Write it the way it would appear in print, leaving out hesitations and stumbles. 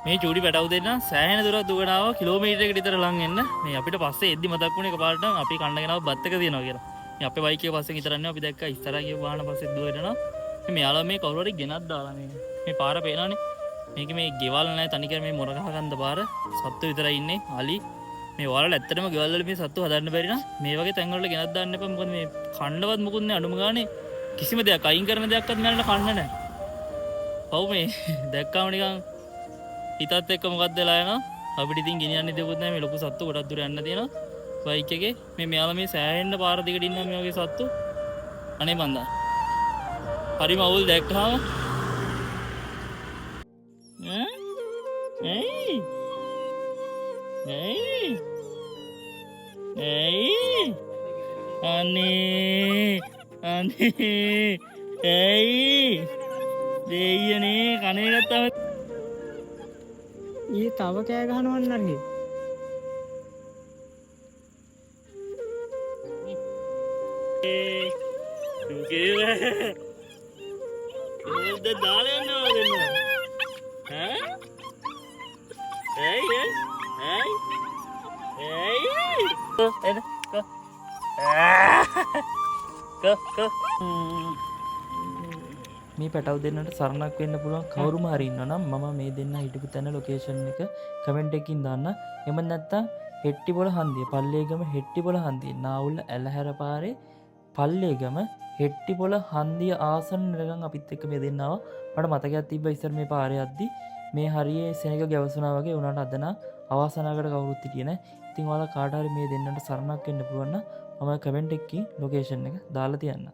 මේ චූටි පැටවු දෙන්න සෑහෙන දුරක් දුවගෙන ආවා කිලෝමීටරයකට විතර ලං එන්න. මේ අපිට පස්සේ එද්දි මතක් වුණේ එකපාරට අපි කණ්ඩගෙන ආව බත් එක තියෙනවා කියලා. මේ අපේ බයික් එක පස්සේ විතරන්නේ අපි දැක්කා ඉස්සරහා ගිය වාහන පස්සේ දුවගෙන යනවා. මේ යාළුවා මේ කවුරු හරි ගෙනත් දාලා මේ පාර පේනවනේ. මේක මේ ගෙවල් නැහැ තනිකර මේ මොර ගහ ගන්න පාර. සත්තු විතරයි ඉන්නේ. අලි මේ වල ඇත්තටම ගෙවල් වල මේ සත්තු හදන්න බැරි නම් මේ වගේ තැන් වල ගෙනත් දාන්න එපා. මොකද මේ කණ්ඩවත් මුකුත් නෑ අඩුම ගානේ කිසිම දෙයක් අයින් කරන දෙයක්වත් මෙයාලට කන්න නෑ. ඔව් මේ දැක්කම නිකන් හිතත් එක්ක මොකක්ද වෙලා යනවා. අපිට ඉතින් ගෙනියන්න දෙයක්වත් නෑ. මේ ලොකු සත්තු ගොඩක් දුර යන්න තියෙනවා බයික් එකේ. මේ මෙයාලා මේ සෑහෙන්න පාර දිගට ඉන්නවා මේ වගේ සත්තු. අනේ මන්දා. හරිම අවුල් දැක්කම අනේ දෙයියනේ කනේ ගත්තම ඊ තව කෑ ගහනවන්න නරගේ දාලා යනවා දෙන්න මේ පැටව් දෙන්නට සරණක් වෙන්න පුළුවන් කවුරුම හරි ඉන්නවා නම් මම මේ දෙන්න හිටපු තැන ලොකේෂන් එක කමෙන්ට් එකකින් දාන්න. එහෙම නැත්නම් හෙට්ටිපොළ හන්දිය පල්ලේගම හෙට්ටිපොළ හන්දිය නාවුල්ල ඇලහැර පාරේ පල්ලේගම හෙට්ටිපොළ හන්දිය ආසන්න නිරගන් අපිත් එක්ක මේ දෙන්නවා. මට මතකයක් තිබ්බා ඉස්සර මේ පාරේ යද්දි මේ හරියේ සෙනග ගැවසුනා වගේ උනාට අදන අවාසනාවකට කවුරුත් හිටියේ නැහැ. ඉතින් ඔයාලා කාට හරි මේ දෙන්නට සරණක් වෙන්න පුළුවන් නම් මම කමෙන්ට් එකකින් ලොකේෂන් එක දාලා තියන්න.